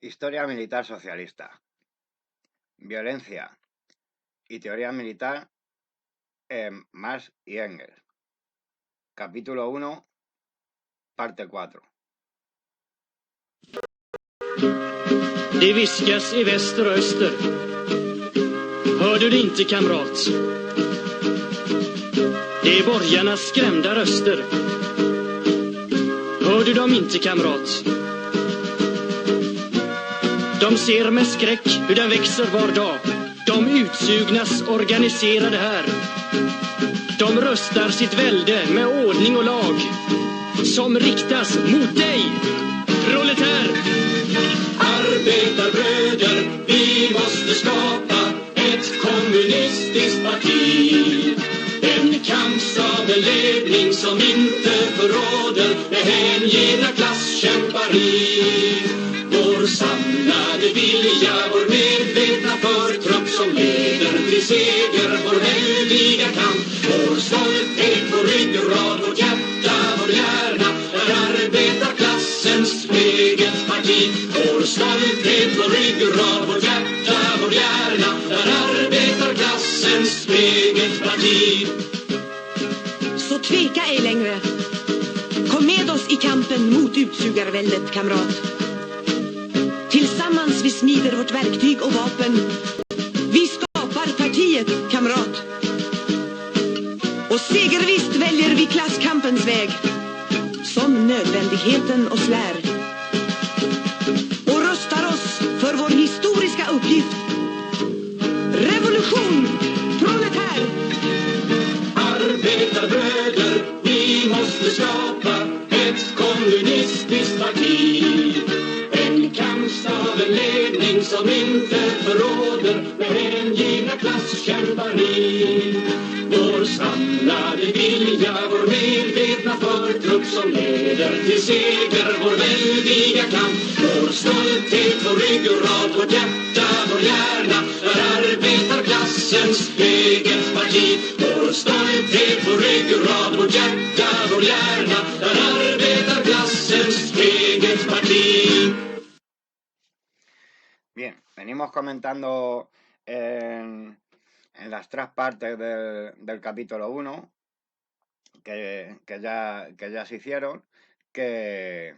Historia militar socialista. Violencia y teoría militar en Marx y Engels. Capítulo 1, parte 4. Det viskas i väster och öster. Hör du det inte, kamrat? Det är borgarnas skrämda röster. Hör du dem inte, kamrat? De ser med skräck hur den växer var dag. De utsugnas organiserade här. De röstar sitt välde med ordning och lag som riktas mot dig, proletär. Arbetarbröder, vi måste skapa ett kommunistiskt parti. En kampsaven ledning som inte förråder med hängivna klasskämpari. Vår samlade vilja, vår medvetna förtrupp som leder till seger, vår väldiga kamp. Vår stolthet, vår ryggrad, vårt hjärta, vår hjärna är arbetarklassens eget parti. Vår stolthet, vår ryggrad, vårt hjärta, vår hjärna är arbetarklassens eget parti. Så tveka ej längre. Kom med oss i kampen mot utsugarväldet, kamrat. Tillsammans vi smider vårt verktyg och vapen. Vi skapar partiet, kamrat. Och segervisst väljer vi klasskampens väg som nödvändigheten oss lär. Och röstar oss för vår historiska uppgift. Revolution, proletär! Arbetarbröder, vi måste skapa ett kommunistiskt parti. En kampsaven ledning som inte förråder med hängivna klasskämpari. Vår samlade vilja, vår medvetna förtrupp som leder till seger, vår väldiga kamp. Vår stolthet, vår ryggrad, vårt hjärta, vår hjärna är arbetarklassens eget parti. Vår stolthet, vår ryggrad, vårt hjärta, vår hjärna är arbetarklassens eget parti. Bien, venimos comentando en las tres partes del capítulo 1 que ya se hicieron, que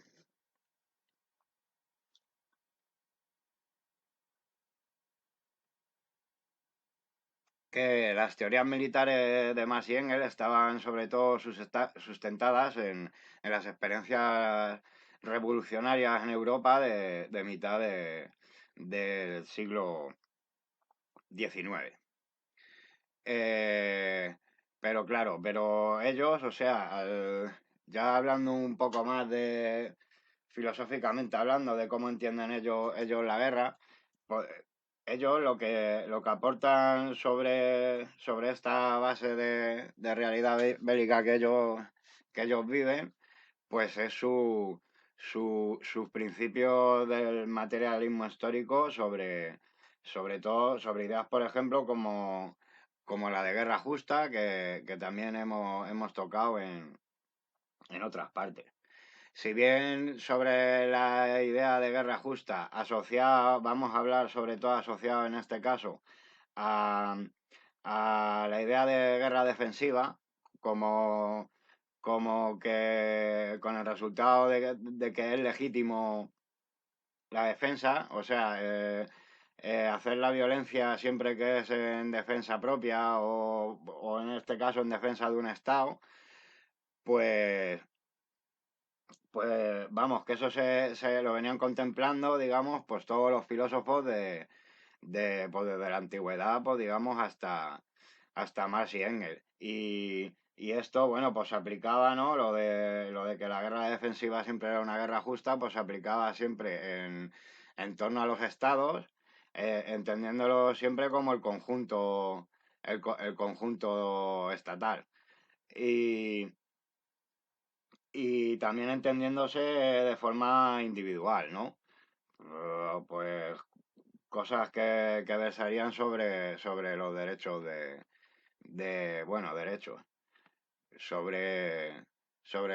las teorías militares de Marx y Engels estaban sobre todo sustentadas en las experiencias revolucionarias en Europa de mitad del siglo XIX. Pero claro, ellos, o sea, ya hablando un poco más filosóficamente hablando de cómo entienden ellos la guerra, pues ellos lo que aportan sobre esta base de realidad bélica que ellos viven, pues es sus principios del materialismo histórico sobre todo sobre ideas, por ejemplo, como la de guerra justa, que también hemos tocado en otras partes. Si bien sobre la idea de guerra justa asociada, vamos a hablar sobre todo asociado en este caso a la idea de guerra defensiva, como que con el resultado de que es legítimo la defensa, o sea, hacer la violencia siempre que es en defensa propia o en este caso en defensa de un Estado, pues vamos, que eso se lo venían contemplando, digamos, pues todos los filósofos pues desde la antigüedad, pues digamos, hasta Marx y Engels. Y esto, bueno, pues se aplicaba, ¿no? Lo de que la guerra defensiva siempre era una guerra justa, pues se aplicaba siempre en torno a los estados, entendiéndolo siempre como el conjunto estatal. Y también entendiéndose de forma individual, ¿no? Pues cosas que versarían sobre los derechos derechos, sobre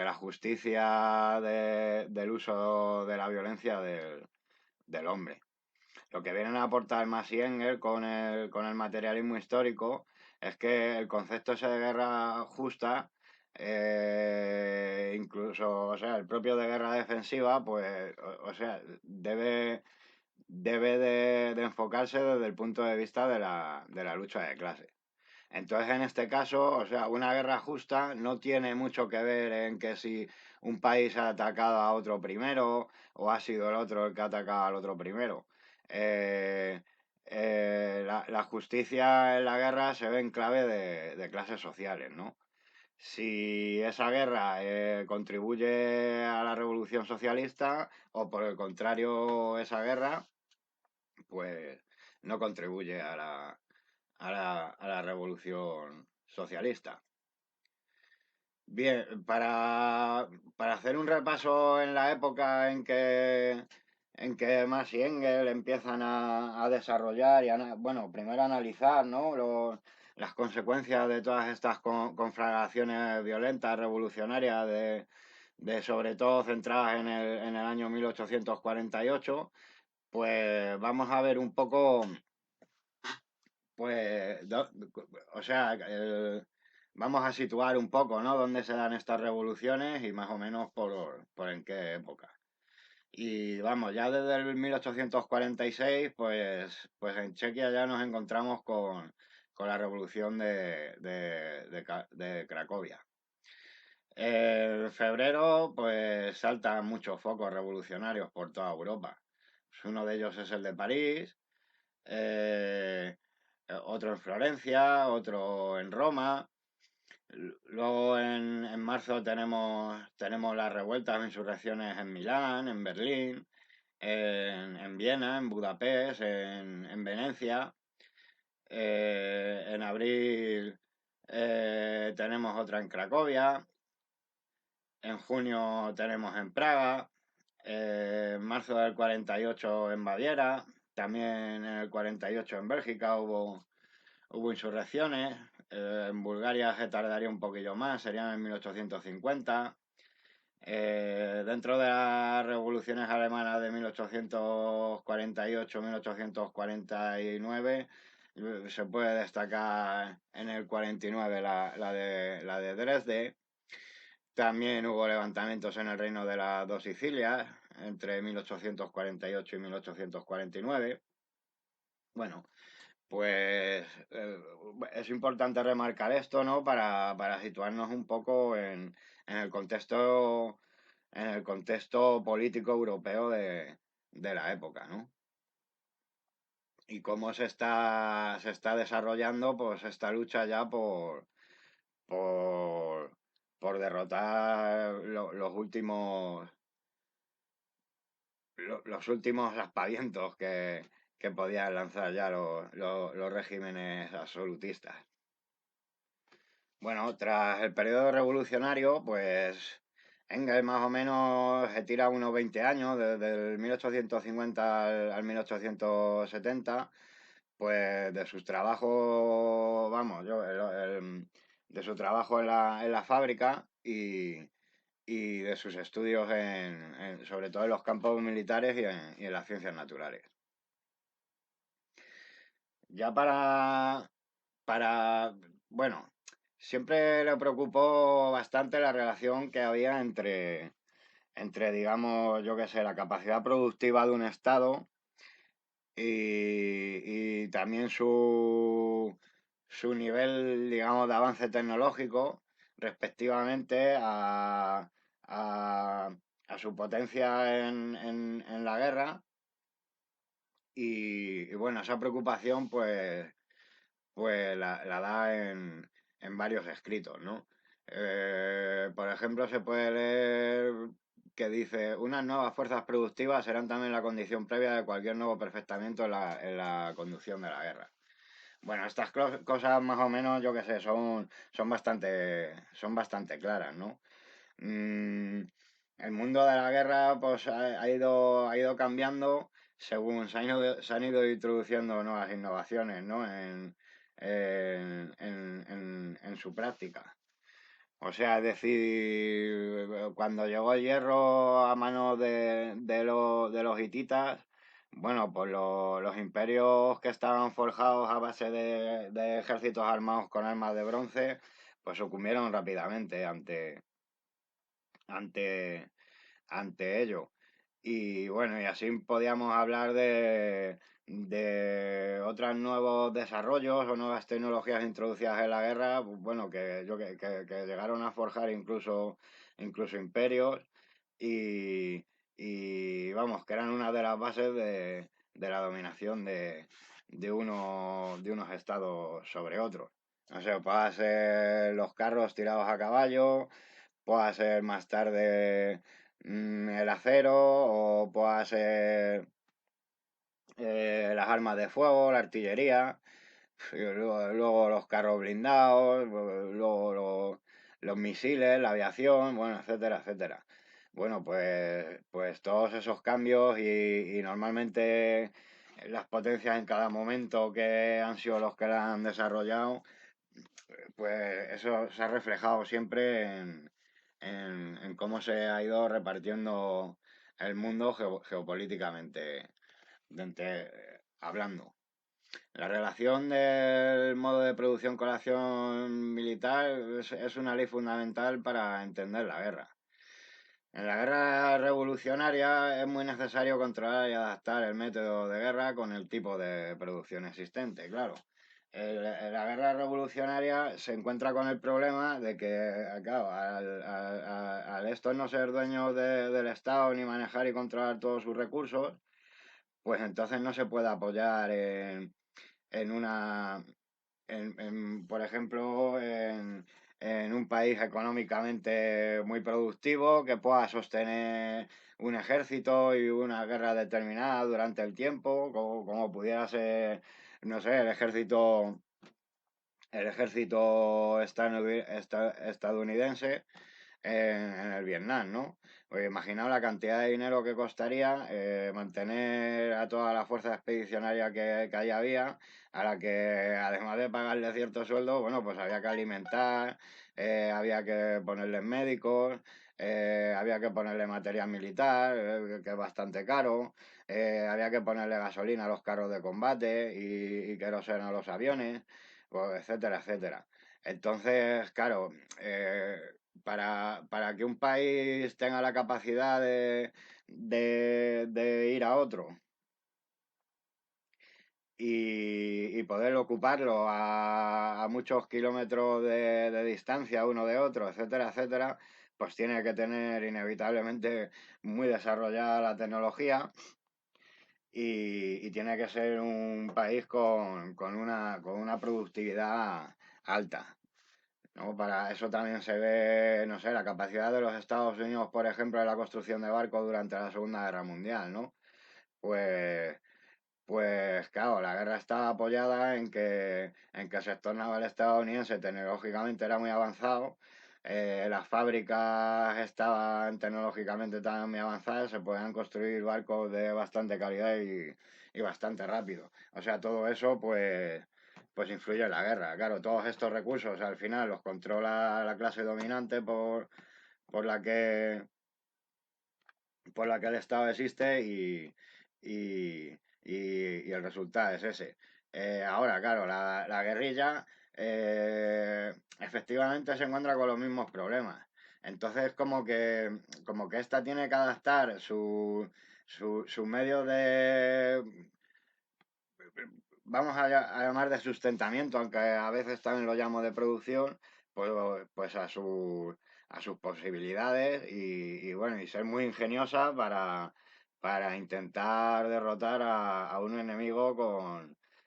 la justicia del uso de la violencia del hombre. Lo que vienen a aportar Marx y Engels con el materialismo histórico es que el concepto ese de guerra justa, incluso, o sea, el propio de guerra defensiva, pues, o sea, debe de enfocarse desde el punto de vista de la lucha de clases. Entonces, en este caso, o sea, una guerra justa no tiene mucho que ver en que si un país ha atacado a otro primero o ha sido el otro el que ha atacado al otro primero. Eh, la justicia en la guerra se ve en clave de clases sociales, ¿no? Si esa guerra contribuye a la revolución socialista o por el contrario esa guerra, pues no contribuye a la revolución socialista. Bien, para hacer un repaso en la época en que Marx y Engels empiezan a desarrollar y bueno, primero a analizar, ¿no? Las consecuencias de todas estas conflagraciones violentas, revolucionarias, de sobre todo centradas en el año 1848, pues vamos a ver un poco pues, o sea, vamos a situar un poco, ¿no? Dónde se dan estas revoluciones y más o menos por en qué época. Y vamos, ya desde el 1846, pues en Chequia ya nos encontramos con la revolución de Cracovia. En febrero, pues saltan muchos focos revolucionarios por toda Europa. Uno de ellos es el de París, eh, otro en Florencia, otro en Roma. Luego en marzo tenemos las revueltas o insurrecciones en Milán, en Berlín, en Viena, en Budapest, en Venecia. En abril tenemos otra en Cracovia. En junio tenemos en Praga. En marzo del 48 en Baviera. También en el 48 en Bélgica hubo insurrecciones. En Bulgaria se tardaría un poquillo más, serían en 1850. Dentro de las revoluciones alemanas de 1848-1849, se puede destacar en el 49 la de Dresde. También hubo levantamientos en el Reino de las Dos Sicilias entre 1848 y 1849. Bueno, pues es importante remarcar esto, ¿no? Para situarnos un poco en el contexto político europeo de la época, ¿no? Y cómo se está desarrollando pues esta lucha ya por, por derrotar los últimos aspavientos que podían lanzar ya los regímenes absolutistas. Bueno, tras el periodo revolucionario, pues Engels más o menos se tira unos 20 años, desde el 1850 al 1870, pues de sus trabajos, vamos, de su trabajo en la fábrica y de sus estudios sobre todo en los campos militares y en las ciencias naturales. Ya bueno, siempre le preocupó bastante la relación que había entre digamos, yo qué sé, la capacidad productiva de un Estado y también su nivel, digamos, de avance tecnológico respectivamente a su potencia en la guerra. Y bueno, esa preocupación pues la da en varios escritos, ¿no? Por ejemplo, se puede leer que dice, unas nuevas fuerzas productivas serán también la condición previa de cualquier nuevo perfectamiento en la conducción de la guerra. Bueno, estas cosas más o menos, yo qué sé, son bastante claras, ¿no? Mm, el mundo de la guerra pues ha ido cambiando según se han ido introduciendo nuevas innovaciones, ¿no? En su práctica. O sea, es decir, cuando llegó el hierro a manos de los hititas, Bueno, pues los imperios que estaban forjados a base de ejércitos armados con armas de bronce, pues sucumbieron rápidamente ante, ante ello. Y bueno, y así podíamos hablar de otros nuevos desarrollos o nuevas tecnologías introducidas en la guerra, pues bueno, que llegaron a forjar incluso imperios y, y vamos, que eran una de las bases de la dominación de unos estados sobre otros. No sé, puede ser los carros tirados a caballo, pueda ser más tarde el acero, o pueda ser las armas de fuego, la artillería, y luego los carros blindados, luego los misiles, la aviación, bueno, etcétera, etcétera. Bueno, pues todos esos cambios y normalmente las potencias en cada momento que han sido los que la han desarrollado, pues eso se ha reflejado siempre en cómo se ha ido repartiendo el mundo geopolíticamente hablando. La relación del modo de producción con la acción militar es una ley fundamental para entender la guerra. En la guerra revolucionaria es muy necesario controlar y adaptar el método de guerra con el tipo de producción existente, claro. La guerra revolucionaria se encuentra con el problema de que, claro, al esto no ser dueño del Estado ni manejar y controlar todos sus recursos, pues entonces no se puede apoyar en una, por ejemplo, en un país económicamente muy productivo que pueda sostener un ejército y una guerra determinada durante el tiempo, como pudiera ser, no sé, el ejército estadounidense en el Vietnam, ¿no? Pues imaginaos la cantidad de dinero que costaría mantener a toda la fuerza expedicionaria que allí había, a la que además de pagarle cierto sueldo, bueno, pues había que alimentar, había que ponerles médicos, había que ponerle material militar, que es bastante caro, había que ponerle gasolina a los carros de combate y queroseno a los aviones, pues, etcétera, etcétera. Entonces, claro, para que un país tenga la capacidad de ir a otro y poder ocuparlo a muchos kilómetros de distancia uno de otro, etcétera, etcétera, pues tiene que tener inevitablemente muy desarrollada la tecnología y tiene que ser un país con una productividad alta. ¿No? Para eso también se ve, no sé, la capacidad de los Estados Unidos, por ejemplo, en la construcción de barcos durante la Segunda Guerra Mundial, ¿no? Pues, pues claro, la guerra estaba apoyada en que el sector naval estadounidense tecnológicamente era muy avanzado, las fábricas estaban tecnológicamente también muy avanzadas, se podían construir barcos de bastante calidad y bastante rápido. O sea, todo eso pues influye en la guerra. Claro, todos estos recursos al final los controla la clase dominante por la que por la que el Estado existe y el resultado es ese. Ahora, claro, la guerrilla efectivamente se encuentra con los mismos problemas. Entonces, como que esta tiene que adaptar su medio vamos a llamar de sustentamiento, aunque a veces también lo llamo de producción, pues a sus posibilidades y bueno, y ser muy ingeniosa para intentar derrotar a un enemigo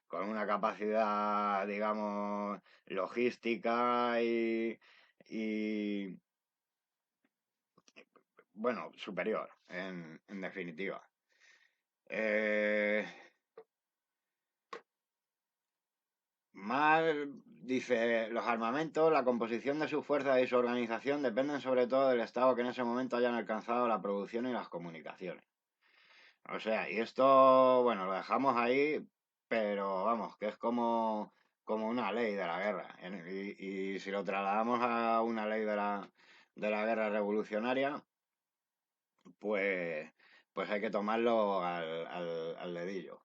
con una capacidad, digamos, logística y bueno, superior, en definitiva. Eh, Mal dice, los armamentos, la composición de sus fuerzas y su organización dependen sobre todo del estado que en ese momento hayan alcanzado la producción y las comunicaciones. O sea, y esto, bueno, lo dejamos ahí, pero vamos, que es como una ley de la guerra. Y si lo trasladamos a una ley de la guerra revolucionaria, pues, pues hay que tomarlo al dedillo.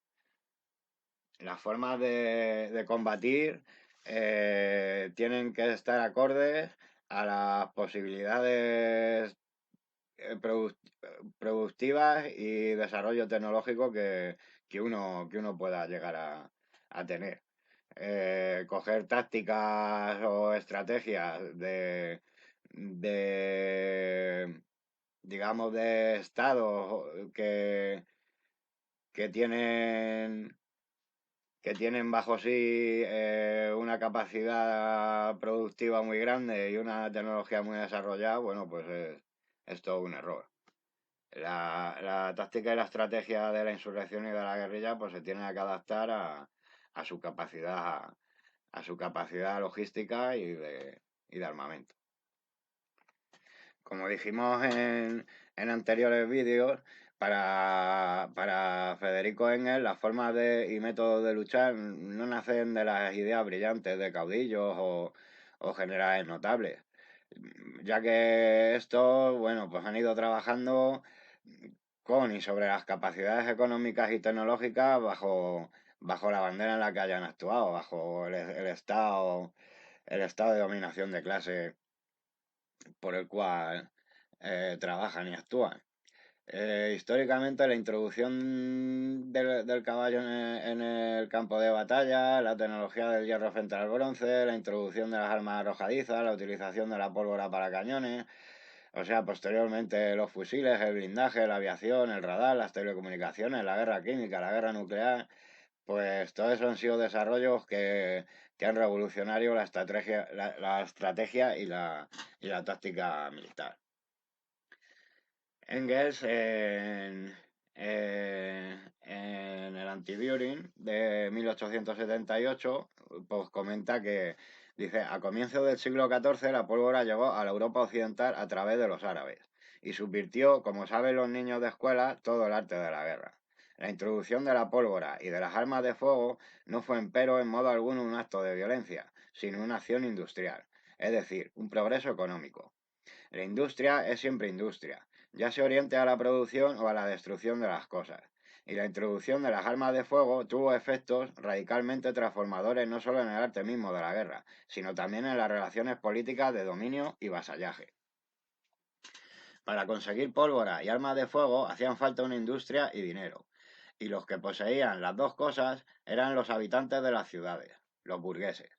Las formas de combatir tienen que estar acordes a las posibilidades productivas y desarrollo tecnológico que uno pueda llegar a tener. Coger tácticas o estrategias digamos, de estados que tienen bajo sí una capacidad productiva muy grande y una tecnología muy desarrollada, bueno, pues es todo un error. La táctica y la estrategia de la insurrección y de la guerrilla pues se tienen que adaptar a su capacidad logística y de armamento. Como dijimos en anteriores vídeos, para Federico Engels las formas y métodos de luchar no nacen de las ideas brillantes de caudillos o generales notables, ya que estos, bueno, pues han ido trabajando con y sobre las capacidades económicas y tecnológicas bajo la bandera en la que hayan actuado, bajo el estado de dominación de clase por el cual trabajan y actúan. Históricamente la introducción del caballo en el campo de batalla, la tecnología del hierro frente al bronce, la introducción de las armas arrojadizas, la utilización de la pólvora para cañones, o sea, posteriormente los fusiles, el blindaje, la aviación, el radar, las telecomunicaciones, la guerra química, la guerra nuclear, pues todo eso han sido desarrollos que han revolucionado la estrategia y la táctica militar. Engels en el Anti-Düring de 1878 pues comenta que, dice, a comienzos del siglo XIV la pólvora llegó a la Europa occidental a través de los árabes y subvirtió, como saben los niños de escuela, todo el arte de la guerra. La introducción de la pólvora y de las armas de fuego no fue empero en modo alguno un acto de violencia, sino una acción industrial, es decir, un progreso económico. La industria es siempre industria, ya se oriente a la producción o a la destrucción de las cosas, y la introducción de las armas de fuego tuvo efectos radicalmente transformadores no solo en el arte mismo de la guerra, sino también en las relaciones políticas de dominio y vasallaje. Para conseguir pólvora y armas de fuego hacían falta una industria y dinero, y los que poseían las dos cosas eran los habitantes de las ciudades, los burgueses.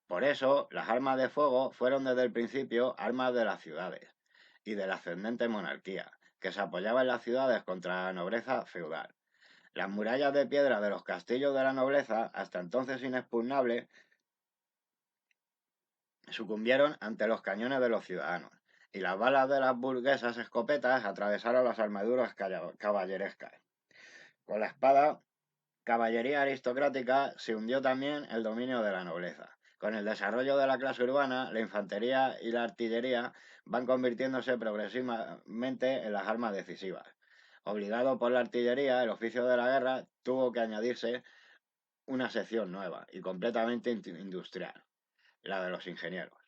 Por eso, las armas de fuego fueron desde el principio armas de las ciudades y de la ascendente monarquía, que se apoyaba en las ciudades contra la nobleza feudal. Las murallas de piedra de los castillos de la nobleza, hasta entonces inexpugnables, sucumbieron ante los cañones de los ciudadanos, y las balas de las burguesas escopetas atravesaron las armaduras caballerescas. Con la espada, caballería aristocrática, se hundió también el dominio de la nobleza. Con el desarrollo de la clase urbana, la infantería y la artillería van convirtiéndose progresivamente en las armas decisivas. Obligado por la artillería, el oficio de la guerra tuvo que añadirse una sección nueva y completamente industrial, la de los ingenieros.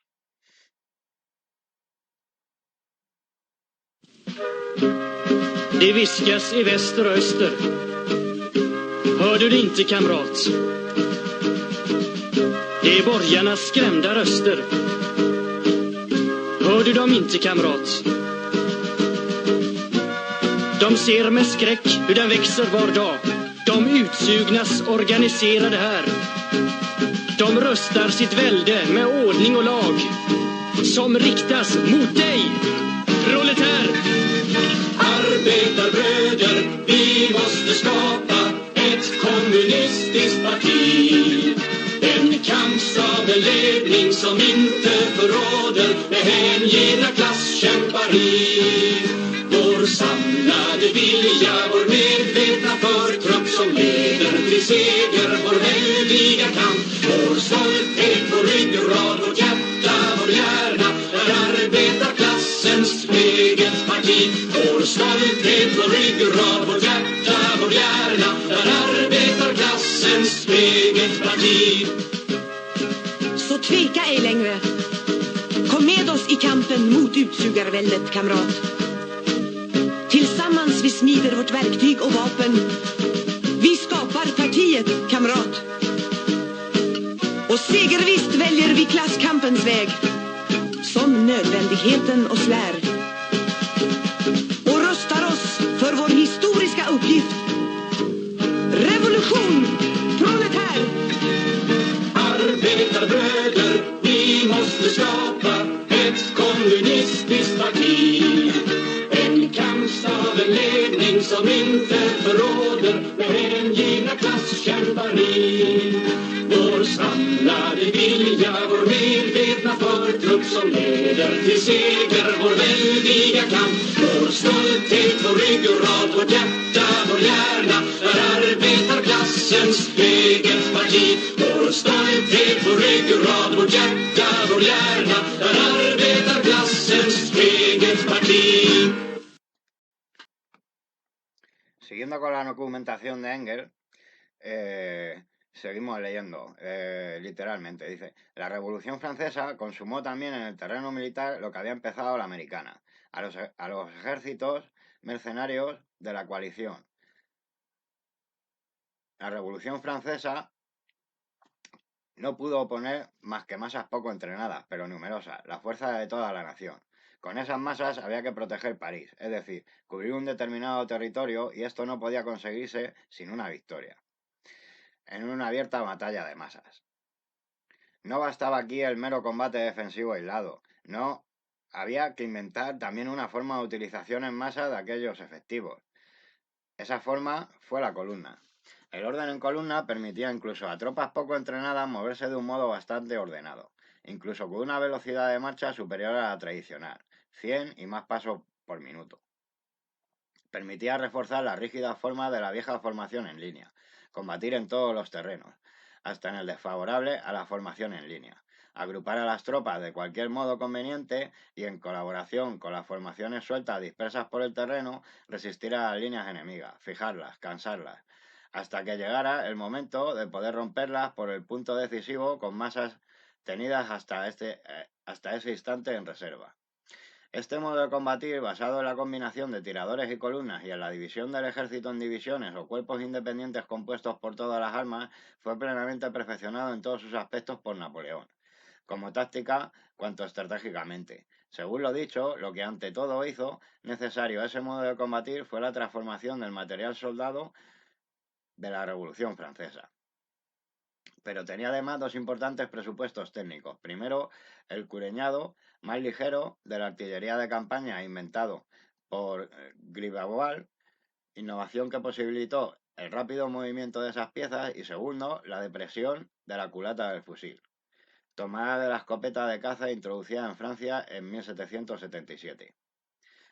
Det viskas i väster och öster. Hör du det inte, kamrat? Det är borgarnas skrämda röster. Hör du dem inte, kamrat? De ser med skräck hur den växer var dag. De utsugnas organiserade här. De röstar sitt välde med ordning och lag som riktas mot dig, proletär. Arbetarbröder, vi måste skapa ett kommunistiskt parti. En kampslagen ledning som inte förråder med hängivna klasskämpari. Vår samlade vilja, vår medvetna förtrupp som leder till seger, vår väldiga kamp. Vår stolthet, vår ryggrad, vårt hjärta, vår hjärna är arbetarklassens eget parti. Vår stolthet, vår ryggrad, vårt hjärta, vår hjärna är arbetarklassens eget parti. Så tveka ej längre. Kom med oss i kampen mot utsugarväldet, kamrat. Tillsammans vi smider vårt verktyg och vapen. Vi skapar partiet, kamrat. Och segervisst väljer vi klasskampens väg, som nödvändigheten oss lär. Och rustar oss för vår historiska uppgift. Revolution, proletär! Arbetarbröder, vi måste skapa ett kommunistiskt parti. En kampstavenledning som inte förråder med hängivna klasskämpari. Vår samlade vilja, vår medvetna förtrupp som leder till seger, vår väldiga kamp. Vår stolthet, vår ryggrad, vårt hjärta, vår hjärna är arbetarklassens eget parti. Vår stolthet, vår ryggrad, vårt hjärta, vår hjärna är arbetarklassens eget parti. Siguiendo con la documentación de Engels, seguimos leyendo literalmente. Dice, la Revolución Francesa consumó también en el terreno militar lo que había empezado la americana, a los ejércitos mercenarios de la coalición. La Revolución Francesa no pudo oponer más que masas poco entrenadas, pero numerosas, la fuerza de toda la nación. Con esas masas había que proteger París, es decir, cubrir un determinado territorio, y esto no podía conseguirse sin una victoria, en una abierta batalla de masas. No bastaba aquí el mero combate defensivo aislado, no, había que inventar también una forma de utilización en masa de aquellos efectivos. Esa forma fue la columna. El orden en columna permitía incluso a tropas poco entrenadas moverse de un modo bastante ordenado, incluso con una velocidad de marcha superior a la tradicional, 100 y más pasos por minuto. Permitía reforzar la rígida forma de la vieja formación en línea, combatir en todos los terrenos, hasta en el desfavorable a la formación en línea, agrupar a las tropas de cualquier modo conveniente y, en colaboración con las formaciones sueltas dispersas por el terreno, resistir a las líneas enemigas, fijarlas, cansarlas, hasta que llegara el momento de poder romperlas por el punto decisivo con masas tenidas hasta ese instante en reserva. Este modo de combatir, basado en la combinación de tiradores y columnas y en la división del ejército en divisiones o cuerpos independientes compuestos por todas las armas, fue plenamente perfeccionado en todos sus aspectos por Napoleón, como táctica cuanto estratégicamente. Según lo dicho, lo que ante todo hizo necesario ese modo de combatir fue la transformación del material soldado de la Revolución Francesa. Pero tenía además dos importantes presupuestos técnicos. Primero, el cureñado más ligero de la artillería de campaña inventado por Gribeauval, innovación que posibilitó el rápido movimiento de esas piezas, y segundo, la depresión de la culata del fusil, tomada de la escopeta de caza introducida en Francia en 1777.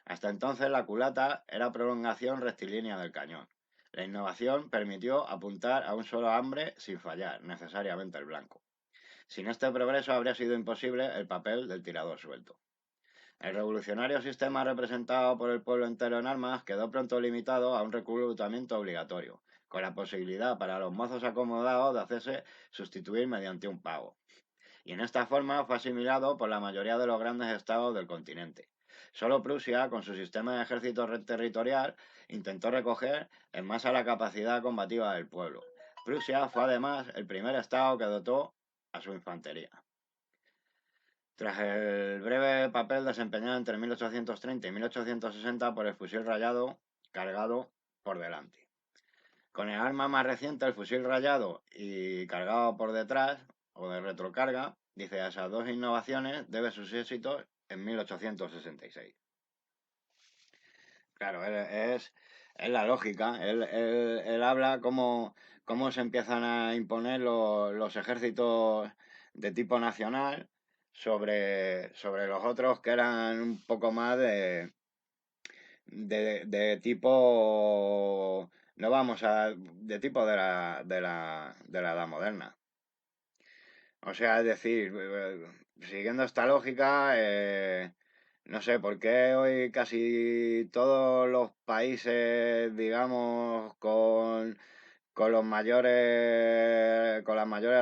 Hasta entonces la culata era prolongación rectilínea del cañón. La innovación permitió apuntar a un solo hambre sin fallar, necesariamente el blanco. Sin este progreso habría sido imposible el papel del tirador suelto. El revolucionario sistema representado por el pueblo entero en armas quedó pronto limitado a un reclutamiento obligatorio, con la posibilidad para los mozos acomodados de hacerse sustituir mediante un pago. Y en esta forma fue asimilado por la mayoría de los grandes estados del continente. Solo Prusia, con su sistema de ejército territorial, intentó recoger en masa la capacidad combativa del pueblo. Prusia fue además el primer estado que dotó a su infantería. Tras el breve papel desempeñado entre 1830 y 1860 por el fusil rayado cargado por delante. Con el arma más reciente, el fusil rayado y cargado por detrás, o de retrocarga, dice, a esas dos innovaciones debe sus éxitos en 1866. Claro, es la lógica. Él habla cómo se empiezan a imponer los ejércitos de tipo nacional sobre los otros que eran un poco más de tipo, no vamos a, de tipo de la edad moderna. O sea, es decir, siguiendo esta lógica, no sé por qué hoy casi todos los países, digamos, con las mayores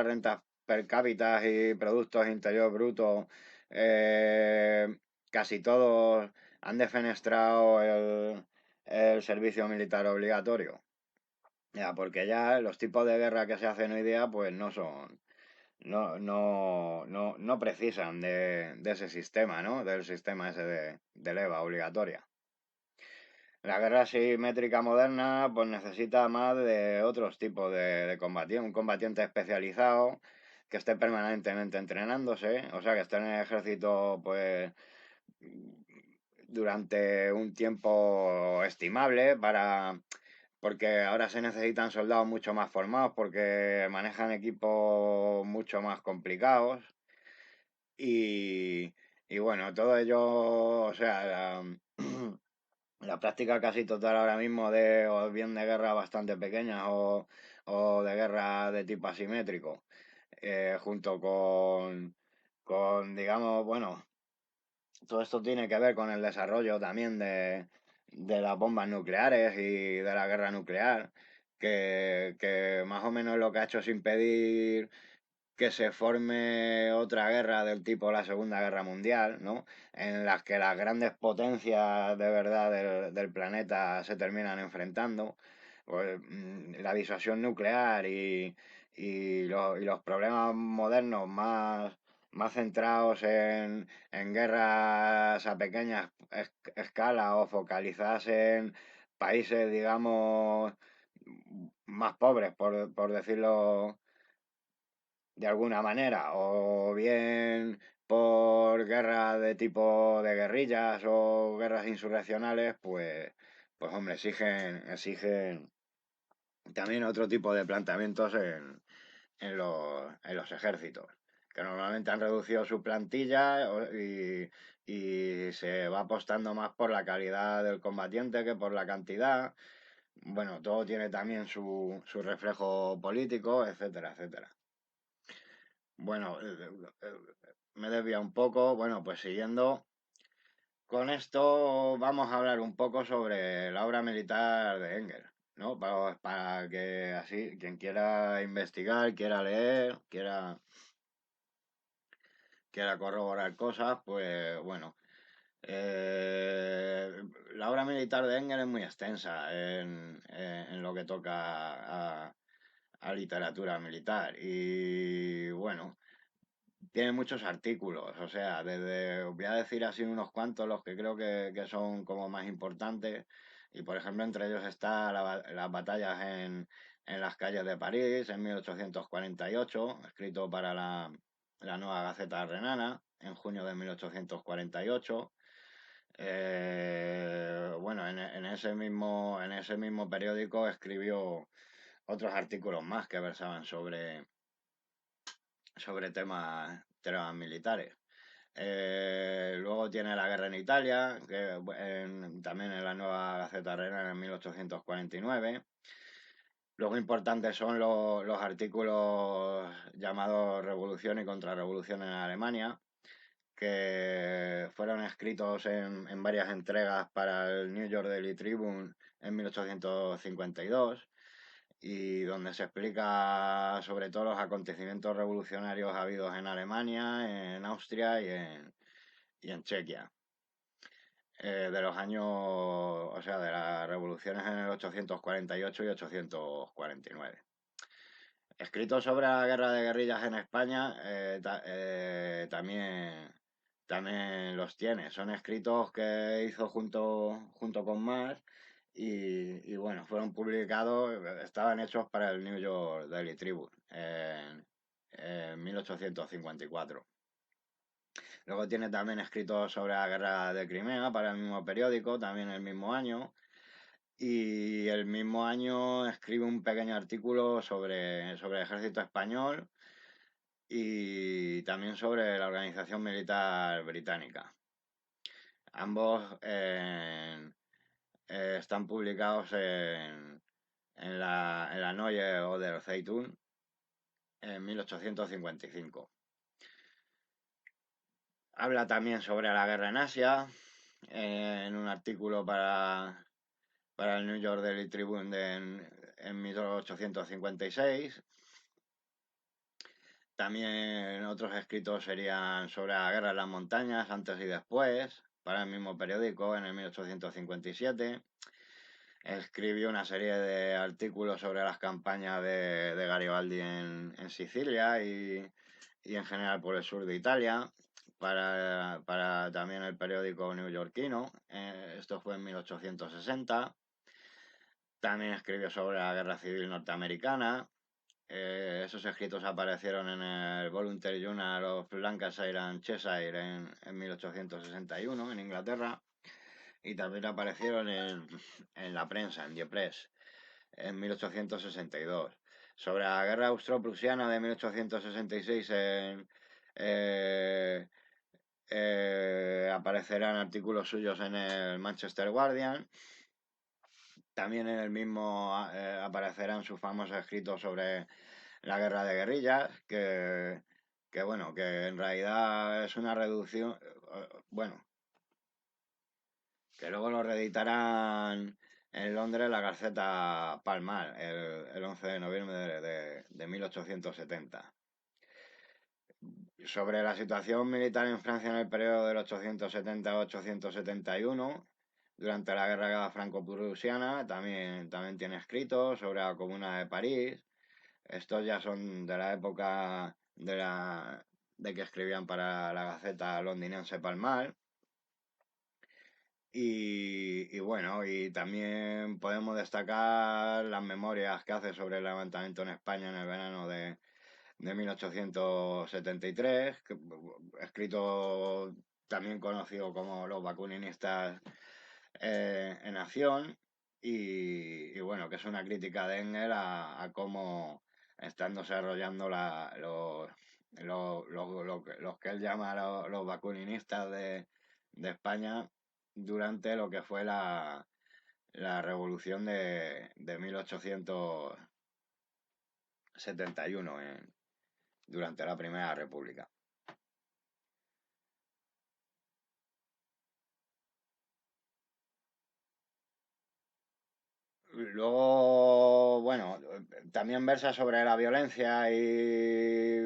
rentas per cápita y productos interior brutos, casi todos han defenestrado el servicio militar obligatorio? Ya, porque ya los tipos de guerra que se hacen hoy día, pues no precisan de ese sistema, ¿no? Del sistema ese de leva obligatoria. La guerra asimétrica moderna, pues necesita más de otros tipos de combatiente, un combatiente especializado que esté permanentemente entrenándose, o sea, que esté en el ejército, pues, durante un tiempo estimable porque ahora se necesitan soldados mucho más formados porque manejan equipos mucho más complicados y, y bueno, todo ello, o sea, la práctica casi total ahora mismo o bien de guerra bastante pequeñas o de guerra de tipo asimétrico, junto digamos, bueno, todo esto tiene que ver con el desarrollo también de las bombas nucleares y de la guerra nuclear, que más o menos lo que ha hecho es impedir que se forme otra guerra del tipo la Segunda Guerra Mundial, ¿no? En las que las grandes potencias de verdad del planeta se terminan enfrentando. Pues, la disuasión nuclear y los problemas modernos más centrados en guerras a pequeña escala o focalizadas en países, digamos, más pobres, por decirlo de alguna manera, o bien por guerras de tipo de guerrillas o guerras insurreccionales, pues hombre, exigen también otro tipo de planteamientos en los ejércitos, que normalmente han reducido su plantilla y se va apostando más por la calidad del combatiente que por la cantidad. Bueno, todo tiene también su reflejo político, etcétera, etcétera. Bueno, me desvía un poco. Bueno, pues siguiendo con esto, vamos a hablar un poco sobre la obra militar de Engels, ¿no? Para que así, quien quiera investigar, quiera leer, quiera corroborar cosas, pues bueno. Eh, la obra militar de Engels es muy extensa en lo que toca a literatura militar. Y bueno, tiene muchos artículos, o sea, voy a decir así unos cuantos, los que creo que son como más importantes. Y por ejemplo, entre ellos está las batallas en las calles de París en 1848, escrito para la Nueva Gaceta Renana en junio de 1848. Bueno, en ese mismo periódico escribió otros artículos más que versaban sobre temas militares. Luego tiene la guerra en Italia, también en la Nueva Gaceta Renana en 1849. Luego importantes son los artículos llamados Revolución y Contrarrevolución en Alemania, que fueron escritos en varias entregas para el New York Daily Tribune en 1852 y donde se explica sobre todo los acontecimientos revolucionarios habidos en Alemania, en Austria y en Chequia. De los años, o sea, de las revoluciones en el 848 y 849. Escritos sobre la guerra de guerrillas en España, también los tiene. Son escritos que hizo junto con Marx bueno, fueron publicados, estaban hechos para el New York Daily Tribune en 1854. Luego tiene también escritos sobre la guerra de Crimea para el mismo periódico, también el mismo año. Y el mismo año escribe un pequeño artículo sobre el ejército español y también sobre la organización militar británica. Ambos están publicados en la Neue Oder Zeitung en 1855. Habla también sobre la guerra en Asia en un artículo para el New York Daily Tribune en 1856. También otros escritos serían sobre la guerra en las montañas antes y después, para el mismo periódico en el 1857. escribió una serie de artículos sobre las campañas de Garibaldi en Sicilia y en general por el sur de Italia, para también el periódico neoyorquino. Esto fue en 1860. También escribió sobre la Guerra Civil Norteamericana. Esos escritos aparecieron en el Voluntary Journal of Lancashire and Cheshire en 1861 en Inglaterra, y también aparecieron en la prensa, en Die Press, en 1862. Sobre la guerra austro-prusiana de 1866 eh, aparecerán artículos suyos en el Manchester Guardian. También en el mismo aparecerán sus famosos escritos sobre la guerra de guerrillas, que bueno, que en realidad es una reducción, bueno, que luego lo reeditarán en Londres la Gaceta Palmar el 11 de noviembre de 1870. Sobre la situación militar en Francia en el periodo del 870 a 871, durante la guerra franco-prusiana, también tiene escritos sobre la Comuna de París. Estos ya son de la época de que escribían para la Gaceta londinense Palmar. Y bueno, y también podemos destacar las memorias que hace sobre el levantamiento en España en el verano de 1873, escrito también conocido como Los Bakuниnistas en Acción, y bueno, que es una crítica de Engels a cómo están desarrollando los que él llama los bakuninistas de España durante lo que fue la revolución de 1871 durante la Primera República. Luego, bueno, también versa sobre la violencia y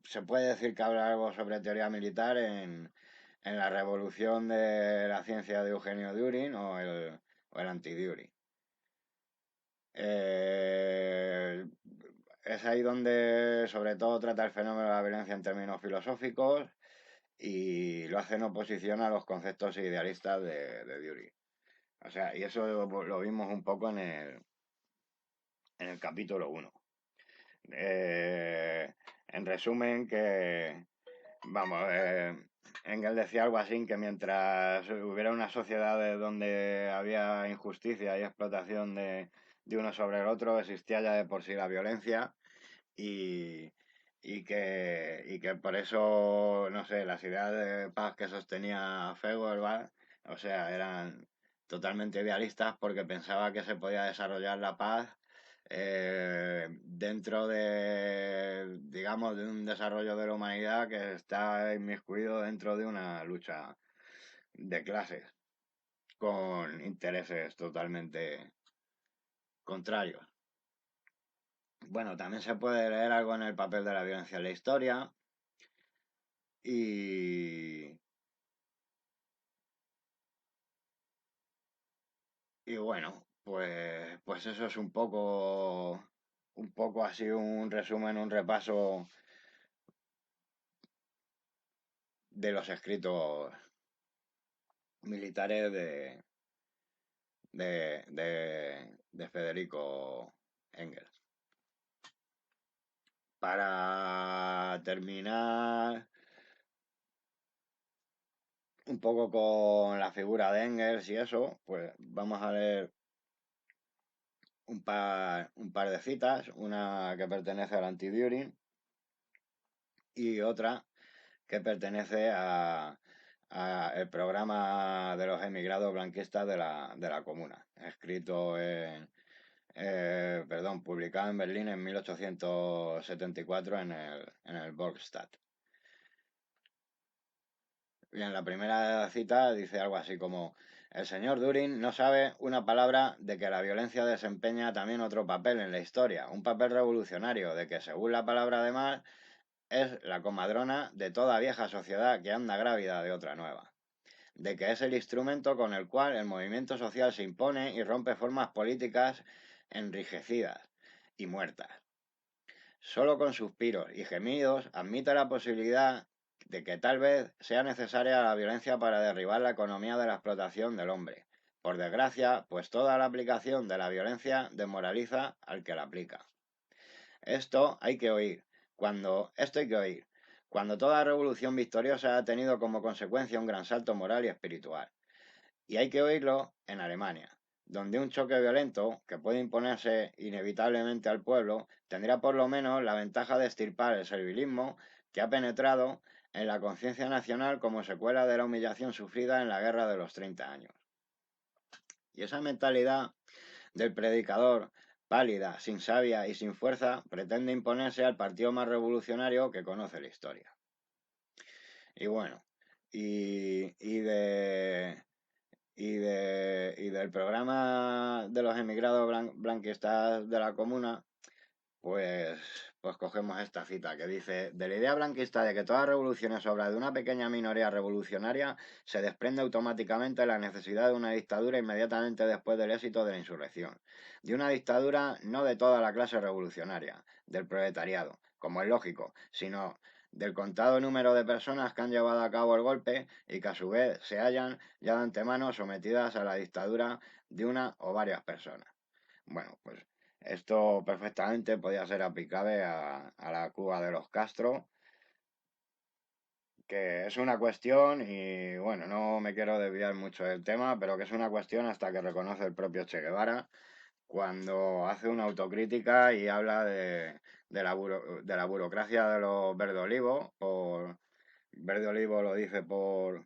se puede decir que habla algo sobre teoría militar en la revolución de la ciencia de Eugenio Düring o el anti-Düring. Es ahí donde sobre todo trata el fenómeno de la violencia en términos filosóficos y lo hace en oposición a los conceptos idealistas de Düring. O sea, y eso lo vimos un poco en el capítulo 1. En resumen, vamos, Engels decía algo así, que mientras hubiera una sociedad donde había injusticia y explotación de uno sobre el otro, existía ya de por sí la violencia y, y que por eso, no sé, las ideas de paz que sostenía Feuerbach, o sea, eran totalmente idealistas porque pensaba que se podía desarrollar la paz dentro de, digamos, de un desarrollo de la humanidad que está inmiscuido dentro de una lucha de clases con intereses totalmente contrarios. Bueno, también se puede leer algo en el papel de la violencia en la historia y, y bueno, pues eso es un poco así un resumen, un repaso de los escritos militares de Federico Engels. Para terminar un poco con la figura de Engels y eso, pues vamos a leer un par de citas, una que pertenece al anti-Düring y otra que pertenece a el programa de los emigrados blanquistas de la Comuna, escrito publicado en Berlín en 1874 en el Volksstadt. Y en la primera cita dice algo así como: el señor Düring no sabe una palabra de que la violencia desempeña también otro papel en la historia, un papel revolucionario, de que según la palabra de Marx es la comadrona de toda vieja sociedad que anda grávida de otra nueva. de que es el instrumento con el cual el movimiento social se impone y rompe formas políticas enrijecidas y muertas. Solo con suspiros y gemidos admite la posibilidad de que tal vez sea necesaria la violencia para derribar la economía de la explotación del hombre. Por desgracia, pues toda la aplicación de la violencia desmoraliza al que la aplica. Esto hay que oír. Esto hay que oír. Cuando toda revolución victoriosa ha tenido como consecuencia un gran salto moral y espiritual. Y hay que oírlo en Alemania, donde un choque violento, que puede imponerse inevitablemente al pueblo, tendría por lo menos la ventaja de extirpar el servilismo que ha penetrado en la conciencia nacional como secuela de la humillación sufrida en la Guerra de los 30 años. Y esa mentalidad del predicador, pálida, sin savia y sin fuerza, pretende imponerse al partido más revolucionario que conoce la historia. Y bueno, y del programa de los emigrados blanquistas de la comuna, pues, pues cogemos esta cita que dice: de la idea blanquista de que toda revolución es obra de una pequeña minoría revolucionaria, se desprende automáticamente la necesidad de una dictadura inmediatamente después del éxito de la insurrección. De una dictadura no de toda la clase revolucionaria, del proletariado, como es lógico, sino del contado número de personas que han llevado a cabo el golpe y que a su vez se hallan ya de antemano sometidas a la dictadura de una o varias personas. Bueno, pues esto perfectamente podía ser aplicable a la Cuba de los Castro, que es una cuestión, y bueno, no me quiero desviar mucho del tema, pero que es una cuestión hasta que reconoce el propio Che Guevara cuando hace una autocrítica y habla de la burocracia de los verde olivo. Verde olivo lo dice por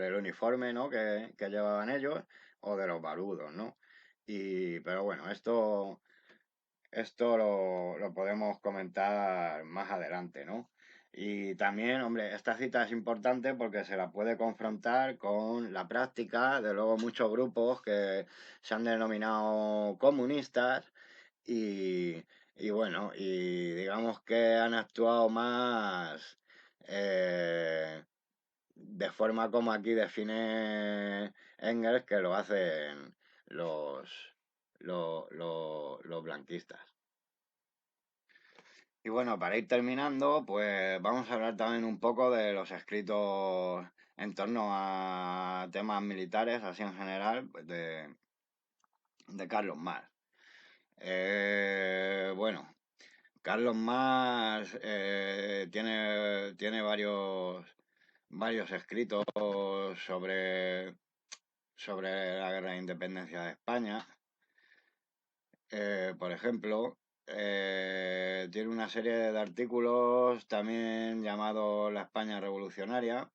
el uniforme, ¿no?, que llevaban ellos, o de los barudos, ¿no? Pero bueno, esto lo podemos comentar más adelante, ¿no? Y también, hombre, esta cita es importante porque se la puede confrontar con la práctica de luego muchos grupos que se han denominado comunistas y, y bueno, y digamos que han actuado más de forma como aquí define Engels, que lo hacen los, los blanquistas. Y bueno, para ir terminando, pues vamos a hablar también un poco de los escritos en torno a temas militares, así en general, pues de Carlos Marx. Bueno, Carlos Marx tiene varios escritos sobre la guerra de independencia de España. Por ejemplo, tiene una serie de artículos también llamados La España Revolucionaria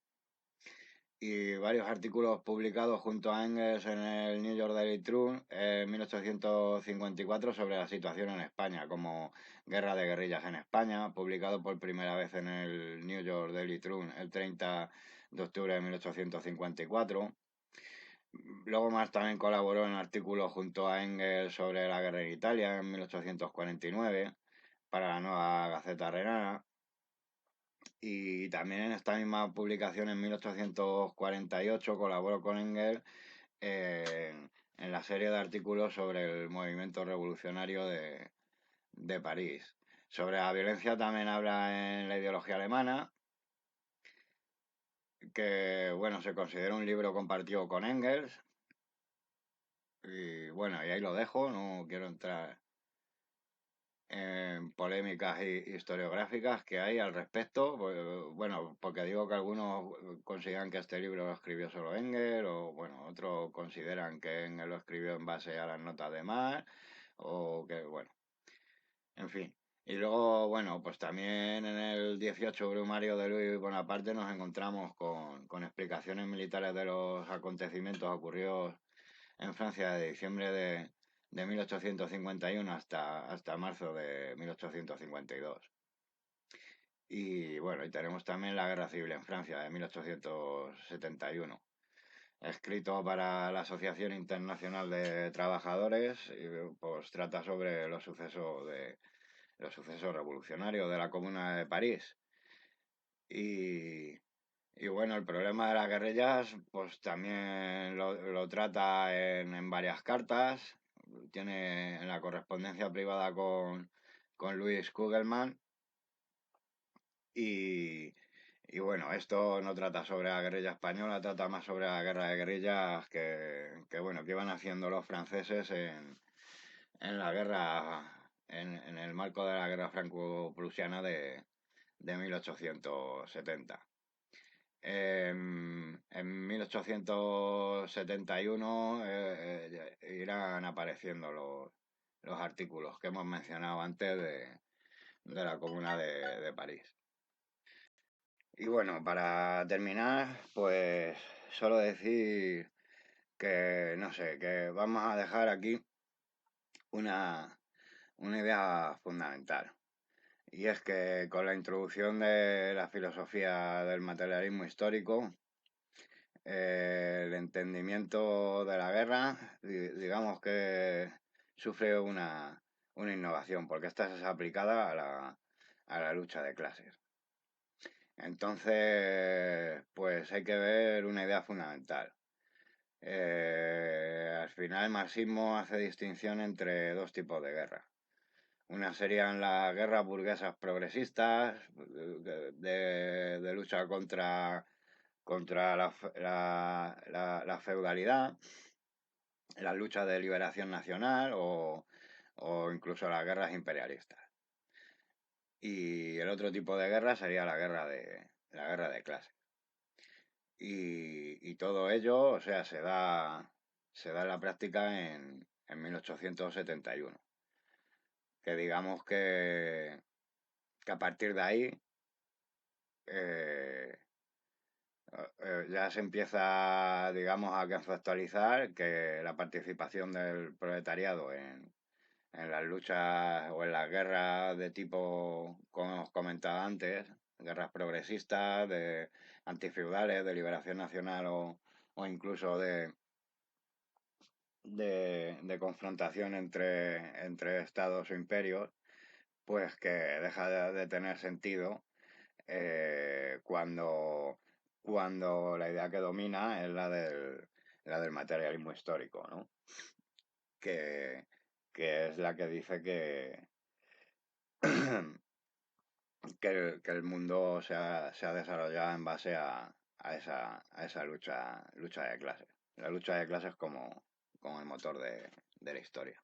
y varios artículos publicados junto a Engels en el New York Daily Tribune en 1854 sobre la situación en España, como Guerra de guerrillas en España, publicado por primera vez en el New York Daily Tribune el 30 de octubre de 1854. Luego más también colaboró en artículos junto a Engels sobre la guerra en Italia en 1849 para la Nueva Gaceta Renana. Y también en esta misma publicación en 1848 colaboró con Engels en la serie de artículos sobre el movimiento revolucionario de París. Sobre la violencia también habla en La ideología alemana, que bueno, se considera un libro compartido con Engels. Y bueno, y ahí lo dejo, no quiero entrar en polémicas historiográficas que hay al respecto. Bueno, porque digo que algunos consideran que este libro lo escribió solo Engels, o bueno, otros consideran que Engels lo escribió en base a las notas de Marx, o que bueno, en fin. Y luego, bueno, pues también en el 18 Brumario de Luis Bonaparte nos encontramos con explicaciones militares de los acontecimientos ocurridos en Francia de diciembre de 1851 hasta marzo de 1852. Y bueno, y tenemos también la Guerra Civil en Francia de 1871, escrito para la Asociación Internacional de Trabajadores, y pues trata sobre los sucesos revolucionarios de la Comuna de París. Y, Y bueno, el problema de las guerrillas, pues también lo trata en varias cartas. Tiene en la correspondencia privada con Luis Kugelman. Y, y bueno, esto no trata sobre la guerrilla española, trata más sobre la guerra de guerrillas bueno, que iban haciendo los franceses en la guerra, en el marco de la guerra franco-prusiana de 1870. En 1871 irán apareciendo los artículos que hemos mencionado antes de la Comuna de París. Y bueno, para terminar, pues solo decir que, no sé, que vamos a dejar aquí una, una idea fundamental. Y es que con la introducción de la filosofía del materialismo histórico, el entendimiento de la guerra, digamos que sufre una innovación, porque esta es aplicada a la lucha de clases. Entonces, pues hay que ver una idea fundamental. Al final, el marxismo hace distinción entre dos tipos de guerra. Una serían las guerras burguesas progresistas, de lucha contra la feudalidad, las luchas de liberación nacional o incluso las guerras imperialistas. Y el otro tipo de guerra sería la guerra de clases. Y todo ello, o sea, se da en la práctica en 1871. Que digamos que a partir de ahí eh, ya se empieza, digamos, a conceptualizar que la participación del proletariado en las luchas o en las guerras de tipo, como os comentaba antes, guerras progresistas, de antifeudales, de liberación nacional o incluso de confrontación entre estados o imperios, pues que deja de tener sentido cuando la idea que domina es la del materialismo histórico, ¿no? Que, que es la que dice que el mundo se ha desarrollado en base a esa lucha de clases. La lucha de clases como el motor de la historia.